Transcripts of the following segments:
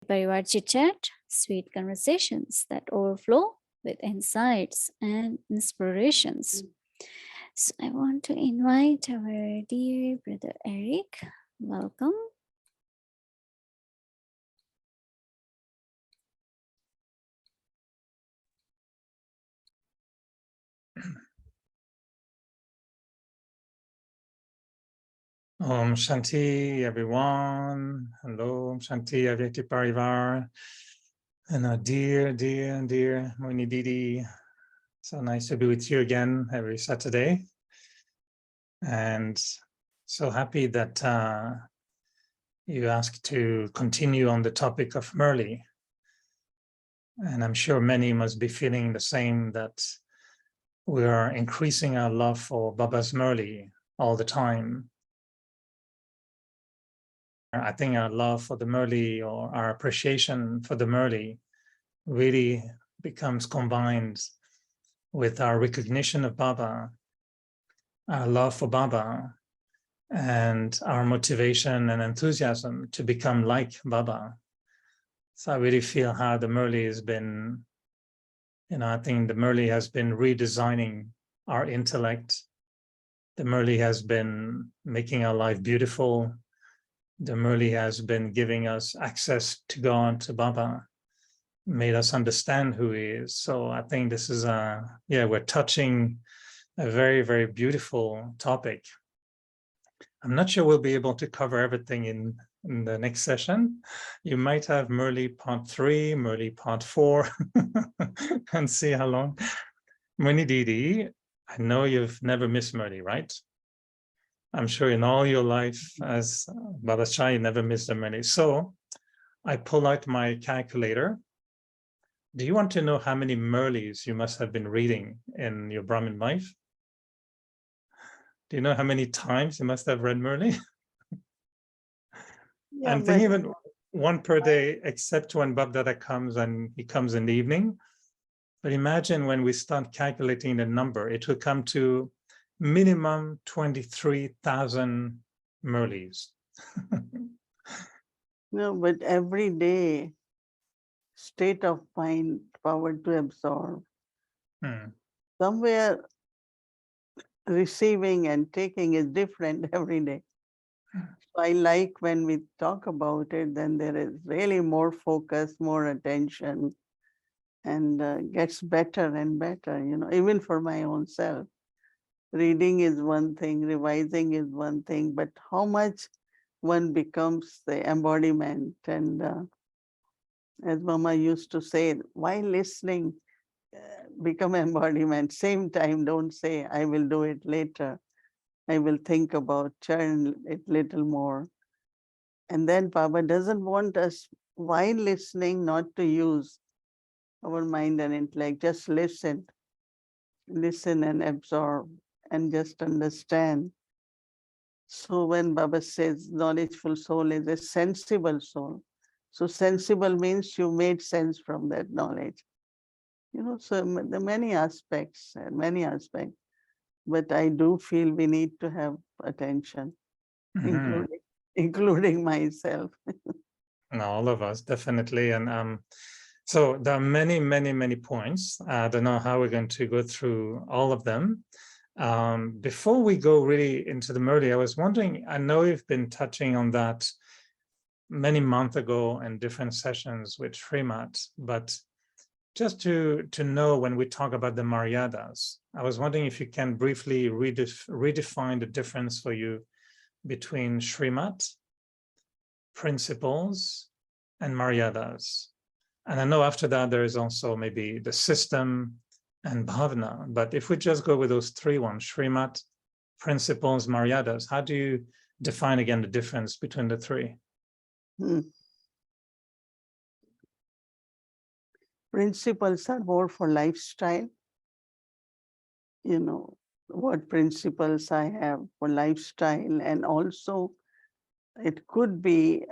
Parivar Chit Chat, sweet conversations that overflow with insights and inspirations. So I want to invite our dear brother Eric. Welcome. Om Shanti, everyone. Hello, Om Shanti, Avyakti Parivar. And our dear Mohini Didi. So nice to be with you again every Saturday. And so happy that you asked to continue on the topic of Murli. And I'm sure many must be feeling the same, that we are increasing our love for Baba's Murli all the time. I think our love for the Murli, or our appreciation for the Murli, really becomes combined with our recognition of Baba, our love for Baba, and our motivation and enthusiasm to become like Baba. So I really feel how the Murli has been, I think the Murli has been redesigning our intellect. The Murli has been making our life beautiful. The Murli has been giving us access to God, to Baba, made us understand who he is. So I think this is we're touching a very, very beautiful topic. I'm not sure we'll be able to cover everything in the next session. You might have Murli part 3, Murli part 4, and see how long. Mohini Didi, I know you've never missed Murli, right? I'm sure in all your life as Baba Chai, you never missed a Murli. So I pull out my calculator. Do you want to know how many Murlis you must have been reading in your Brahmin life? Do you know how many times you must have read Murli? Yeah, I'm thinking even one per day, except when Babdada comes, and he comes in the evening. But imagine when we start calculating the number, it will come to minimum 23,000 Murlis. No, but every day, state of mind, power to absorb. Somewhere receiving and taking is different every day. So I like when we talk about it, then there is really more focus, more attention, and gets better and better, even for my own self. Reading is one thing, revising is one thing, but how much one becomes the embodiment. And as Mama used to say, while listening, become embodiment. Same time, don't say, I will do it later. I will think about, churn it little more. And then Baba doesn't want us, while listening, not to use our mind and intellect. Just listen and absorb and just understand. So when Baba says knowledgeful soul is a sensible soul, so sensible means you made sense from that knowledge. So there are many aspects, but I do feel we need to have attention, including myself. No, all of us, definitely. And so there are many points. I don't know how we're going to go through all of them. Before we go really into the Murli, I was wondering, I know you've been touching on that many months ago in different sessions with Srimat, but just to know, when we talk about the Maryadas, I was wondering if you can briefly redefine the difference for you between Srimat, principles, and Maryadas. And I know after that there is also maybe the system and Bhavna, but if we just go with those 3 ones, Srimat, principles, Maryadas, how do you define again the difference between the 3? Principles are more for lifestyle. What principles I have for lifestyle, and also it could be,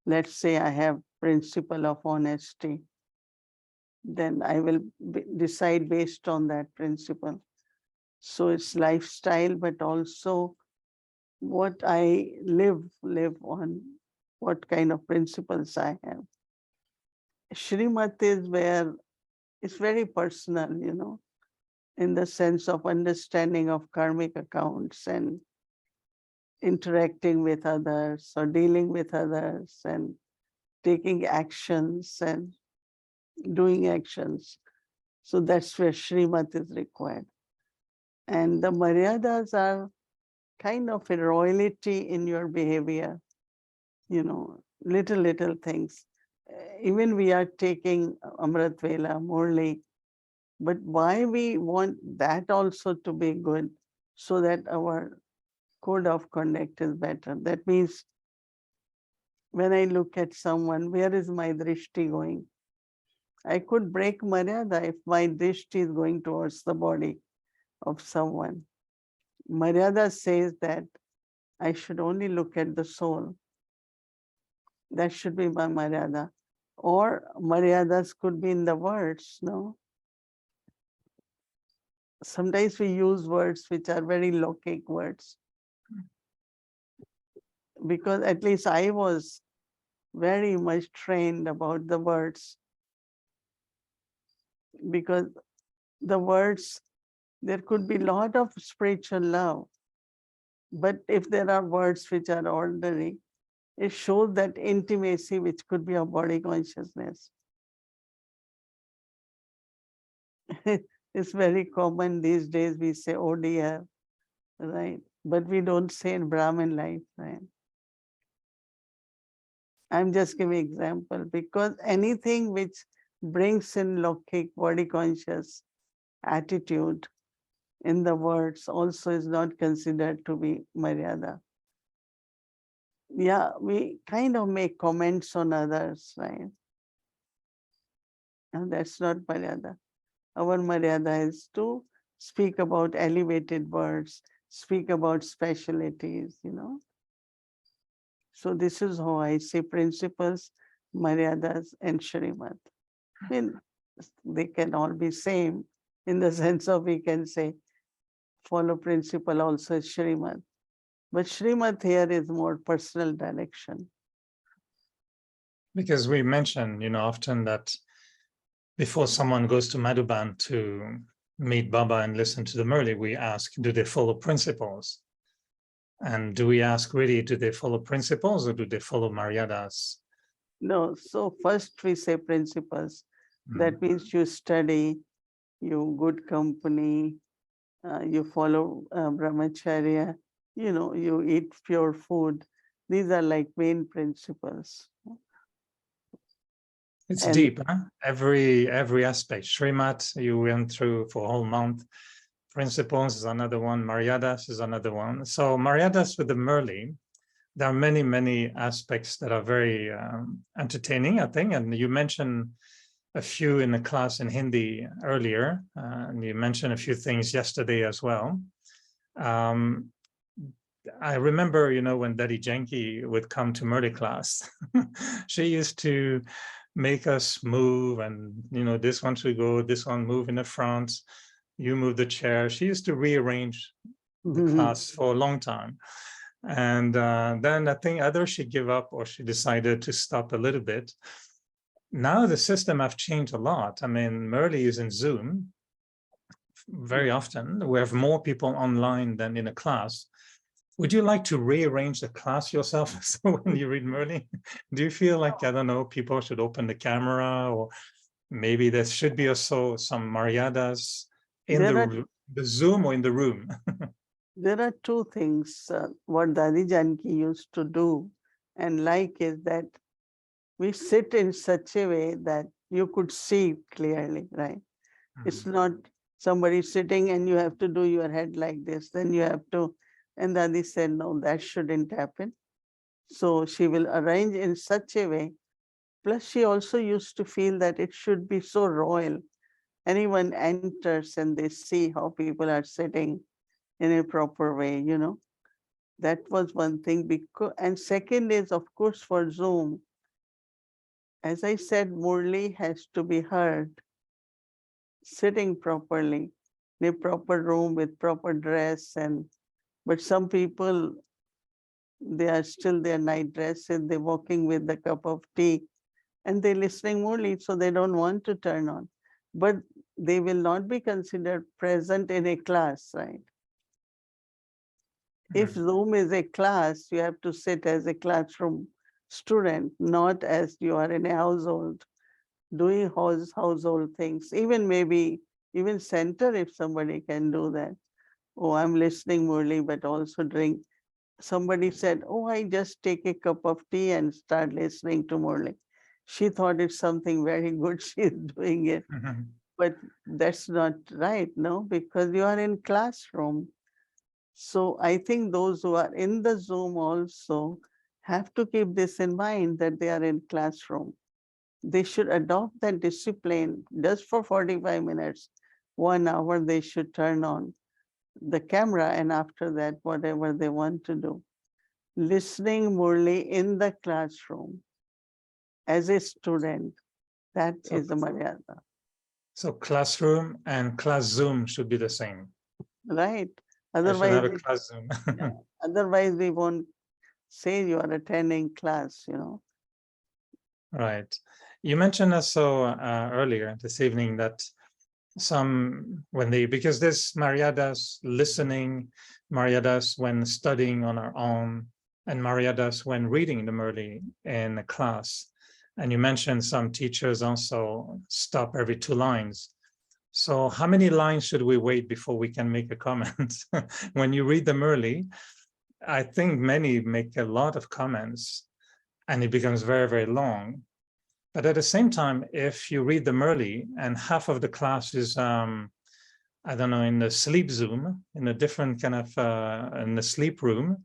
let's say I have principle of honesty, then I will decide based on that principle. So it's lifestyle, but also what I live on what kind of principles I have. Shrimat is where it's very personal, in the sense of understanding of karmic accounts and interacting with others or dealing with others and taking actions and doing actions. So that's where Shrimat is required. And the Maryadas are kind of a royalty in your behavior, little things. Even we are taking Amrit Vela, Murli, but why we want that also to be good so that our code of conduct is better. That means when I look at someone, where is my drishti going? I could break Maryada if my drishti is going towards the body of someone. Maryada says that I should only look at the soul. That should be my Maryada. Or Maryadas could be in the words, no? Sometimes we use words which are very lokic words. Because at least I was very much trained about the words. Because the words, there could be a lot of spiritual love. But if there are words which are ordinary, it shows that intimacy which could be of body consciousness. It's very common these days, we say, oh dear, right? But we don't say in Brahmin life, right? I'm just giving example because anything which brings in lokic, body conscious attitude in the words also is not considered to be Maryada. Yeah, we kind of make comments on others, right? And that's not Maryada. Our Maryada is to speak about elevated words, speak about specialties, So this is how I see principles, Maryadas, and Shrimat. I mean, they can all be same in the sense of we can say follow principle also is Shrimat. But Shrimat here is more personal direction. Because we mention, often that before someone goes to Madhuban to meet Baba and listen to the Murli, we ask, do they follow principles? And do we ask really, do they follow principles or do they follow Maryadas? No, so first we say principles. That means you study, you good company, you follow brahmacharya, you eat pure food. These are like main principles. It's And deep, huh? Every aspect. Srimat, you went through for a whole month. Principles is another one. Maryadas is another one. So Maryadas with the Murli, there are many aspects that are very entertaining, I think. And you mentioned a few in the class in Hindi earlier, and you mentioned a few things yesterday as well. I remember, when Daddy Janki would come to Murli class, she used to make us move, and this one should go, this one move in the front, you move the chair. She used to rearrange the class for a long time. And then I think either she gave up or she decided to stop a little bit. Now the system have changed a lot. I mean, Murli is in Zoom very often. We have more people online than in a class. Would you like to rearrange the class yourself? So when you read Murli, do you feel like, I don't know, people should open the camera, or maybe there should be also some Maryadas in the Zoom or in the room? There are two things. What Dadi Janki used to do and like is that we sit in such a way that you could see clearly, right? It's not somebody sitting and you have to do your head like this, then you have to. And Dadi said, no, that shouldn't happen. So she will arrange in such a way. Plus, she also used to feel that it should be so royal. Anyone enters and they see how people are sitting in a proper way, That was one thing. And second is, of course, for Zoom, as I said, Murli has to be heard sitting properly in a proper room with proper dress. But some people They are still their night dresses, they're walking with a cup of tea, and they're listening Murli, so they don't want to turn on. But they will not be considered present in a class, right? If Zoom is a class, you have to sit as a classroom student, not as you are in a household, doing household things. Even maybe, even center, if somebody can do that. Oh, I'm listening Murli, but also drink. Somebody said, oh, I just take a cup of tea and start listening to Murli. She thought it's something very good. She's doing it. But that's not right, no, because you are in classroom. So I think those who are in the Zoom also have to keep this in mind that they are in classroom. They should adopt that discipline just for 45 minutes, 1 hour, they should turn on the camera, and after that, whatever they want to do. Listening Murli in the classroom as a student, that So, is the Maryada, so classroom and class Zoom should be the same. right? I should have Otherwise, a class Zoom. yeah, otherwise we won't say you are attending class, you know. Right. You mentioned also earlier this evening that because there's Mariadas listening, Mariadas when studying on our own, and Mariadas when reading the Murli in a class. And you mentioned some teachers also stop every 2 lines. So how many lines should we wait before we can make a comment? When you read the Murli, I think many make a lot of comments and it becomes very, very long. But at the same time, if you read the Murli and half of the class is, I don't know, in the sleep Zoom, in a different kind of, in the sleep room.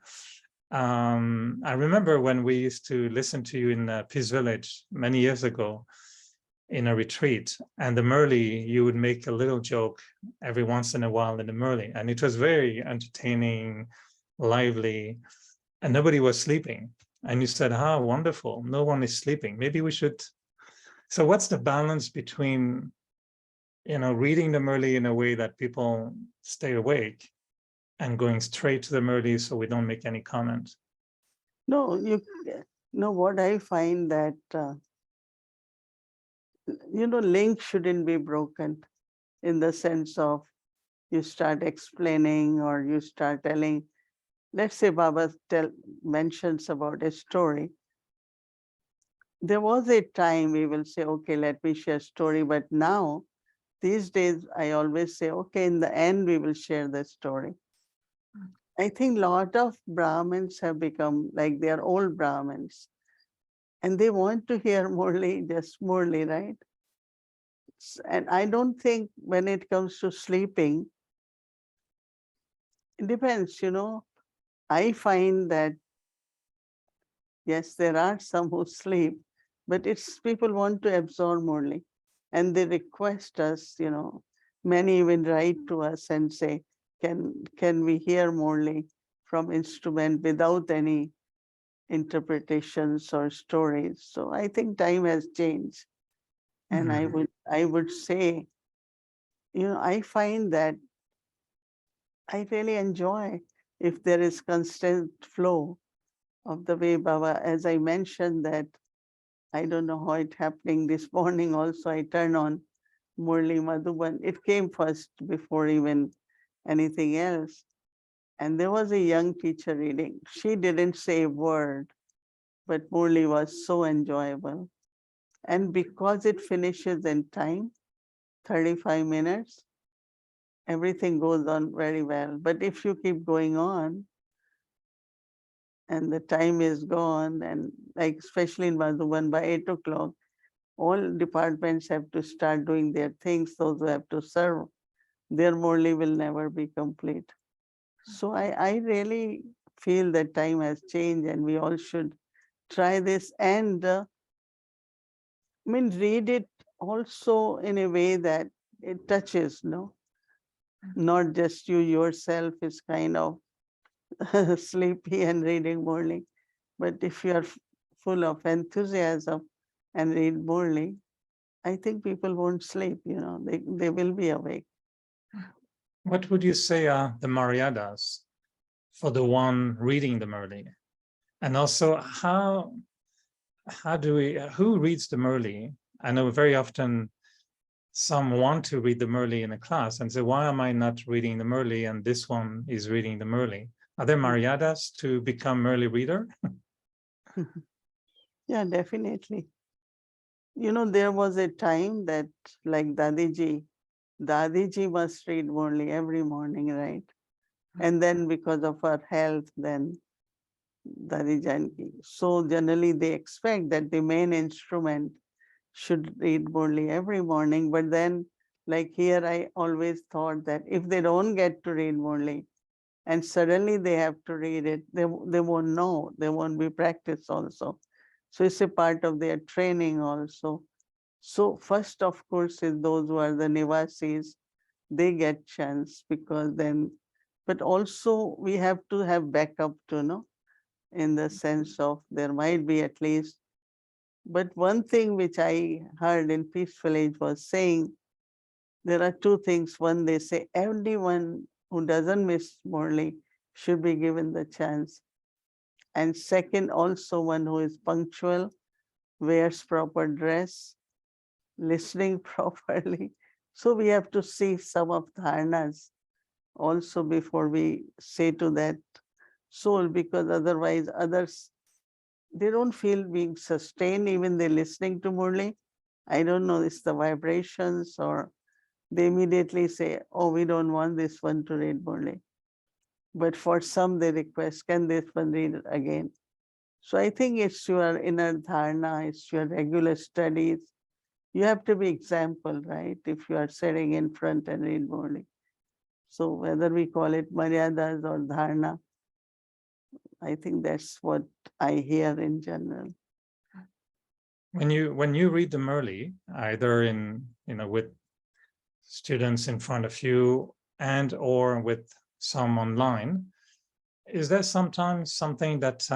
I remember when we used to listen to you in Peace Village many years ago in a retreat, and the Murli, you would make a little joke every once in a while in the Murli, and it was very entertaining, lively, and nobody was sleeping. And you said, "Ah, wonderful! No one is sleeping. Maybe we should." So, what's the balance between, reading the Murli in a way that people stay awake, and going straight to the Murli so we don't make any comment? No, you know what I find that, link shouldn't be broken in the sense of you start explaining or you start telling. Let's say Baba mentions about a story. There was a time we will say, okay, let me share story. But now, these days, I always say, okay, in the end, we will share the story. I think a lot of Brahmins have become like they are old Brahmins and they want to hear Murli, just Murli, right? And I don't think when it comes to sleeping, it depends, I find that, yes, there are some who sleep, but it's people want to absorb Murli and they request us, many even write to us and say, can we hear Murli from instrument without any interpretations or stories? So I think time has changed. And I would say, I find that I really enjoy if there is constant flow of the way Baba, as I mentioned that, I don't know how it happening this morning also, I turn on Murli Madhuban. It came first before even anything else. And there was a young teacher reading. She didn't say a word, but Murli was so enjoyable. And because it finishes in time, 35 minutes, everything goes on very well. But if you keep going on and the time is gone, and like especially in Madhuban by 8 o'clock, all departments have to start doing their things, those who have to serve, their Murli will never be complete. So I really feel that time has changed and we all should try this and read it also in a way that it touches, no? Not just you yourself is kind of sleepy and reading Murli, but if you are full of enthusiasm and read Murli, I think people won't sleep, they will be awake. What would you say are the Maryadas for the one reading the Murli? And also, how do we, who reads the Murli? I know very often some want to read the Murli in a class and say, why am I not reading the Murli and this one is reading the Murli? Are there maryadas to become Murli reader? Yeah, definitely. You know, there was a time that, like Dadiji must read only every morning, right? And then because of her health, then Dadi Janki. So generally they expect that the main instrument should read only every morning. But then, like here, I always thought that if they don't get to read only and suddenly they have to read it, they won't know, they won't be practiced also. So it's a part of their training also. So first, of course, is those who are the Nivasis, they get chance because then, but also we have to have backup to know in the sense of there might be at least. But one thing which I heard in Peaceful Age was saying there are two things. One, they say everyone who doesn't miss Morley should be given the chance. And second, also one who is punctual, wears proper dress, listening properly. So we have to see some of dharnas also before we say to that soul, because otherwise others, they don't feel being sustained even they're listening to Murli. I don't know, it's the vibrations or they immediately say, oh, we don't want this one to read Murli. But for some they request, can this one read it again? So I think it's your inner dharna, it's your regular studies. You have to be example, right? If you are sitting in front and read Murli. So whether we call it maryadas or dharna, I think that's what I hear in general. When you read the Murli, either in, with students in front of you and or with some online, is there sometimes something that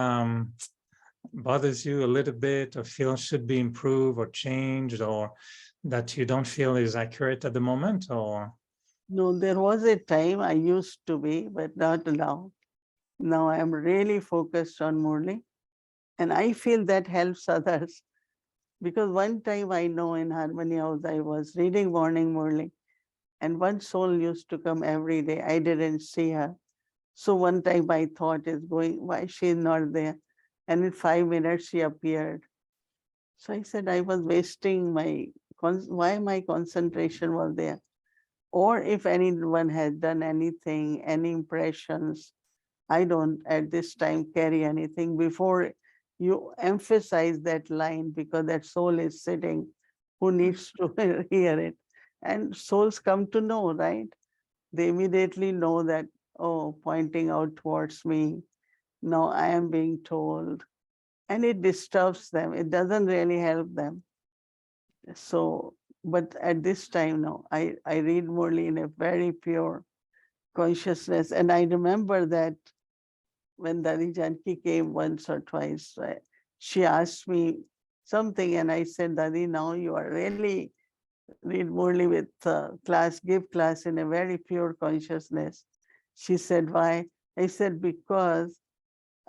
bothers you a little bit or feel should be improved or changed, or that you don't feel is accurate at the moment? Or No, there was a time I used to be, but not now. Now I'm really focused on Murli, and I feel that helps others. Because one time I know in Harmony House I was reading Morning Murli, and one soul used to come every day. I didn't see her. So one time my thought is going, why she's not there? And in 5 minutes she appeared. So I said I was wasting my, why my concentration was there? Or if anyone has done anything, any impressions, I don't at this time carry anything before you emphasize that line because that soul is sitting who needs to hear it. And souls come to know, right? They immediately know that, oh, pointing out towards me, now I am being told. And it disturbs them. It doesn't really help them. So, but at this time, no, I read Murli in a very pure consciousness. And I remember that when Dadi Janki came once or twice, right, she asked me something and I said, Dadi, now you are really read Murli with class, give class in a very pure consciousness. She said, why? I said, because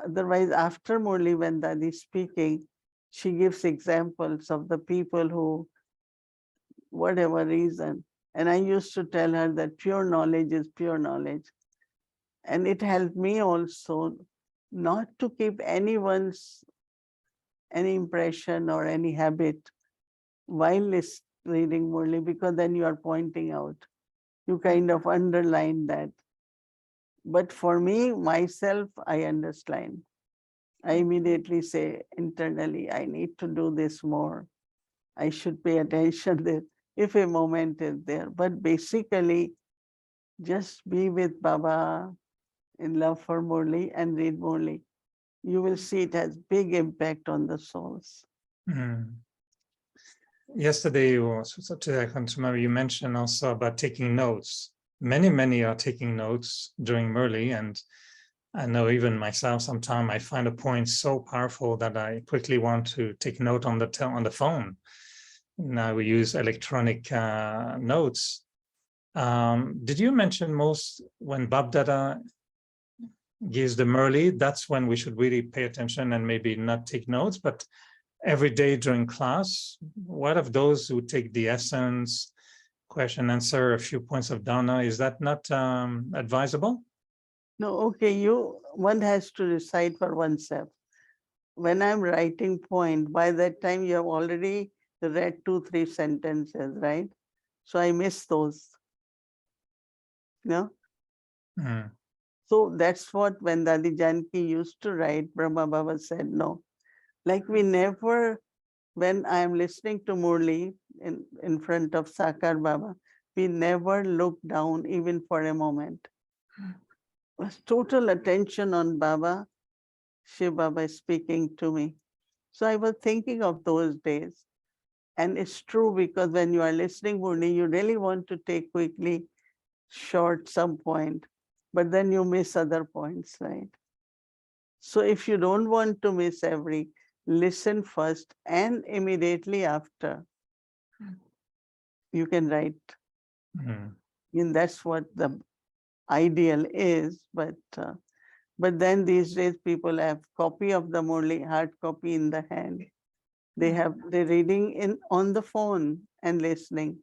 otherwise after Murli, when Dadi is speaking, she gives examples of the people who, whatever reason. And I used to tell her that pure knowledge is pure knowledge. And it helped me also not to keep anyone's any impression or any habit while reading Murli, because then you are pointing out. You kind of underline that. But for me, myself, I underline. I immediately say internally, I need to do this more. I should pay attention there if a moment is there. But basically, just be with Baba in love for Murli and read Murli. You will see it has big impact on the souls. Yesterday, or so today, I can't remember, you mentioned also about taking notes. Many are taking notes during Murli, and I know even myself, sometimes I find a point so powerful that I quickly want to take note on the phone. Now we use electronic notes. Did you mention most when Babdada gives the Murli, that's when we should really pay attention and maybe not take notes. But every day during class, what of those who take the essence, question, answer, a few points of dana, is that not advisable? No, okay, one has to decide for oneself. When I'm writing point, by that time you have already read 2, 3 sentences, right? So I miss those. No? Mm. So that's what when Dadi Janki used to write, Brahma Baba said no. Like we never, when I am listening to Murli in front of Sakar Baba, we never look down even for a moment. It was total attention on Baba. Shiv Baba is speaking to me. So I was thinking of those days. And it's true because when you are listening, Murli, you really want to take quickly short some point, but then you miss other points, right? So if you don't want to miss every, listen first and immediately after you can write. Mm. And that's what the ideal is. But then these days people have copy of the Murli, hard copy in the hand. They're reading in on the phone and listening.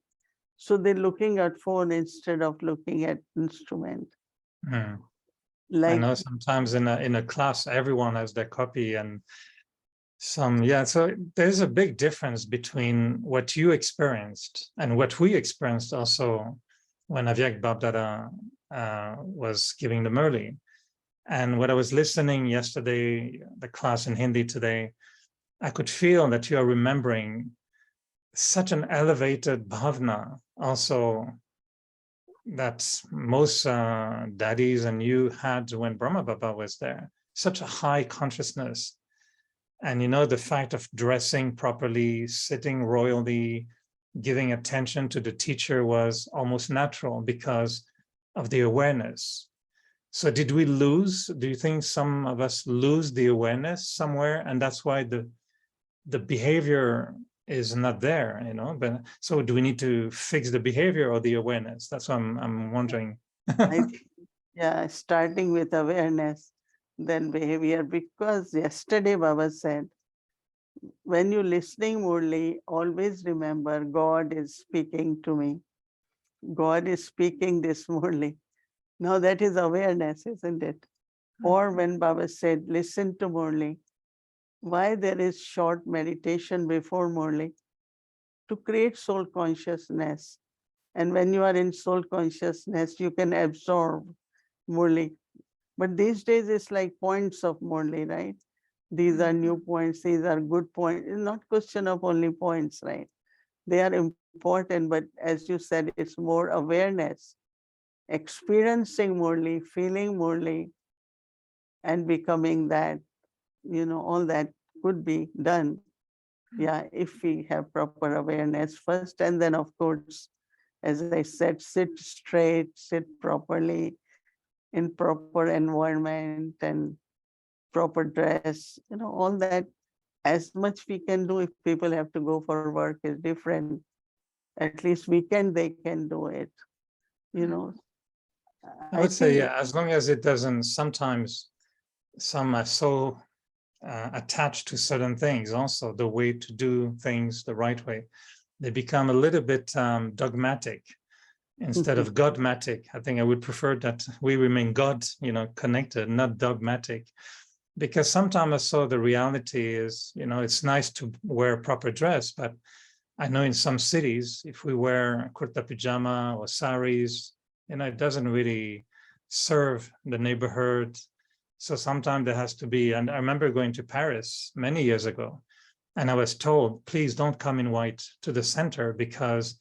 So they're looking at phone instead of looking at instrument. Mm. I Like know sometimes in a class, everyone has their copy and so there's a big difference between what you experienced and what we experienced also when Avyak Babdada was giving the Murli. And what I was listening yesterday, the class in Hindi today, I could feel that you are remembering such an elevated bhavna also that most daddies and you had when Brahma Baba was there. Such a high consciousness. And the fact of dressing properly, sitting royally, giving attention to the teacher was almost natural because of the awareness. So did we lose? Do you think some of us lose the awareness somewhere? And that's why the behavior is not there, But so do we need to fix the behavior or the awareness? That's what I'm wondering. I yeah, starting with awareness, then behavior. Because yesterday Baba said, when you're listening Murli, always remember God is speaking to me. God is speaking this Murli. Now that is awareness, isn't it? Or when Baba said, listen to Murli, why there is short meditation before Murli? To create soul consciousness. And when you are in soul consciousness, you can absorb Murli. But these days it's like points of Murli, right? These are new points, these are good points. It's not question of only points, right? They are important, but as you said, it's more awareness, experiencing Murli, feeling Murli, and becoming that, all that could be done. Yeah, if we have proper awareness first, and then of course, as I said, sit straight, sit properly in proper environment and proper dress, all that. As much we can do. If people have to go for work is different. At least weekend they can do it. You know, I I would say, think yeah, as long as it doesn't, sometimes some are so attached to certain things, also the way to do things the right way. They become a little bit dogmatic instead of godmatic. I think I would prefer that we remain God, connected, not dogmatic. Because sometimes I saw the reality is, it's nice to wear proper dress, but I know in some cities, if we wear kurta pajama or saris, it doesn't really serve the neighborhood. So sometimes there has to be, and I remember going to Paris many years ago, and I was told, please don't come in white to the center because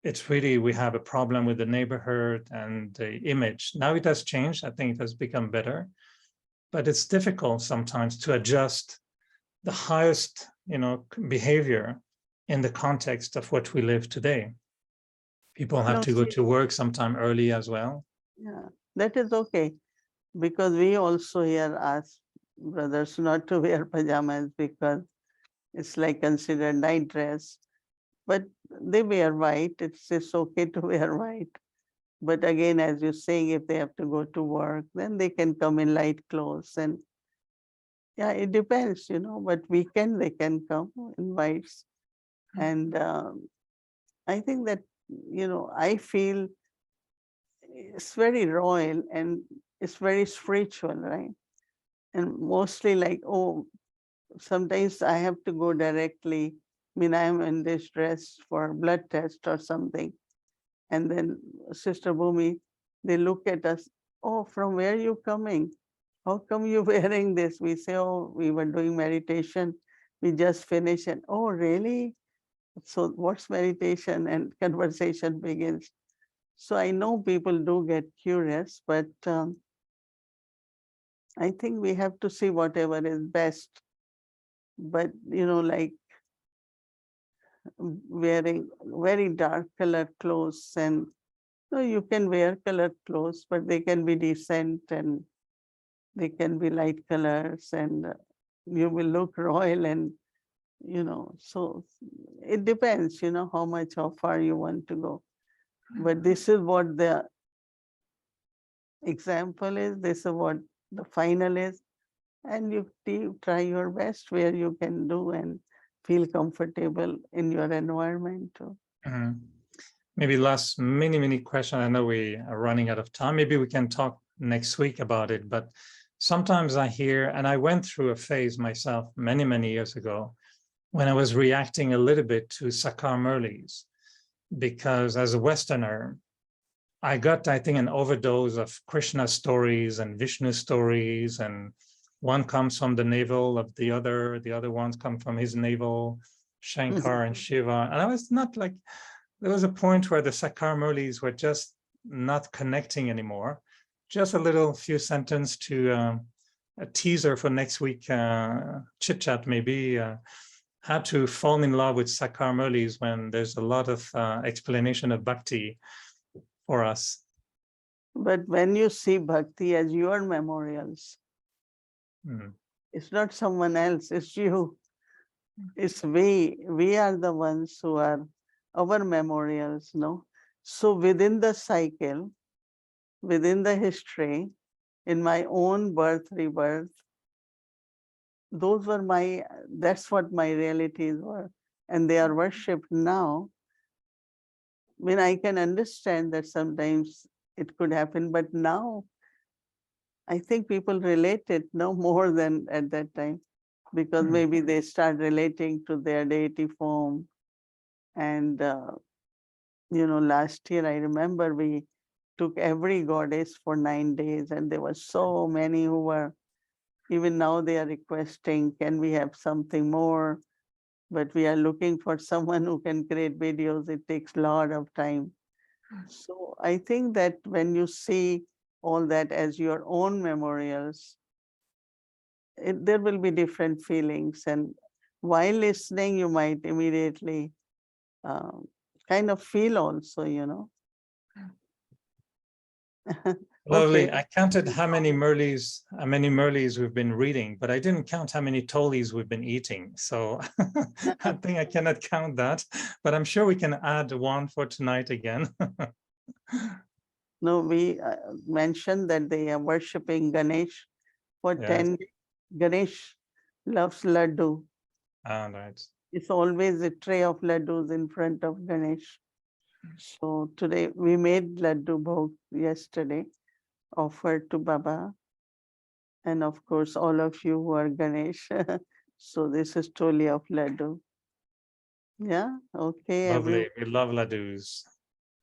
it's really, we have a problem with the neighborhood and the image. Now it has changed. I think it has become better, but it's difficult sometimes to adjust the highest, behavior in the context of what we live today. People have no, to go see, to work sometime early as well. yeah, that is okay because we also here ask brothers not to wear pajamas because it's like considered night dress. But they wear white. It's okay to wear white. But again, as you're saying, if they have to go to work, then they can come in light clothes. And yeah, it depends, but weekend they can come in whites. And I think that, I feel it's very royal and it's very spiritual, right? And mostly like, oh, sometimes I have to go directly. I mean, I am in this dress for blood test or something. And then Sister Bhumi, they look at us, oh, from where are you coming? How come you wearing this? We say, oh, we were doing meditation. We just finished. And oh, really? So what's meditation? And conversation begins. So I know people do get curious, but I think we have to see whatever is best. But, like wearing very dark colored clothes, and you can wear colored clothes, but they can be decent and they can be light colors, and you will look royal. And so it depends, how much, how far you want to go. But this is what the example is, this is what the final is, and you try your best where you can do and feel comfortable in your environment too. Mhm. Maybe last many questions. I know we are running out of time. Maybe we can talk next week about it. But sometimes I hear, and I went through a phase myself many years ago, when I was reacting a little bit to Sakar Murlis, because as a Westerner, I got, I think, an overdose of Krishna stories and Vishnu stories, and one comes from the navel of the other ones come from his navel, Shankar and Shiva. And I was not like, there was a point where the Sakar Murlis were just not connecting anymore. Just a little few sentence to a teaser for next week chit chat, maybe how to fall in love with Sakar Murlis when there's a lot of explanation of bhakti for us. But when you see bhakti as your memorials, it's not someone else, it's you. It's we. We are the ones who are our memorials, no? So within the cycle, within the history, in my own birth, rebirth, those were that's what my realities were. And they are worshipped now. I mean, I can understand that sometimes it could happen, but now I think people relate it no more than at that time, because maybe they start relating to their deity form. And, last year I remember we took every goddess for 9 days, and there were so many who were, even now they are requesting, can we have something more? But we are looking for someone who can create videos. It takes a lot of time. So I think that when you see all that as your own memorials, there will be different feelings. And while listening, you might immediately kind of feel also. Lovely. Okay. I counted how many Murlis we've been reading, but I didn't count how many Tolis we've been eating. So I think I cannot count that, but I'm sure we can add one for tonight again. No, we mentioned that they are worshipping Ganesh for Yes. 10 days. Ganesh loves laddu. Right. It's always a tray of laddus in front of Ganesh. So today we made laddu bhog yesterday, offered to Baba. And of course, all of you who are Ganesh. So this is totally of laddu. Yeah, okay, Lovely. everyone. We love laddus.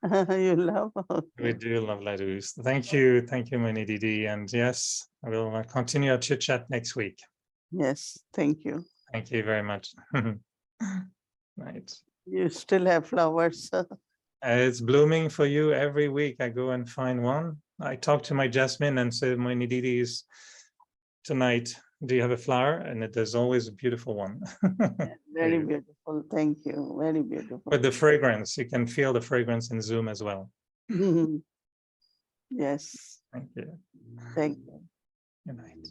You love? We Okay. do love laddus. Thank you, Mohini Didi. And yes, I will continue our chit chat next week. Yes, thank you. Thank you very much. Right. You still have flowers. It's blooming for you every week. I go and find one. I talk to my jasmine and say, Mohini Didi is tonight. Do you have a flower? And there's always a beautiful one. Very beautiful. Thank you. Very beautiful. With the fragrance, you can feel the fragrance in Zoom as well. Yes. Thank you. Thank you. Good night.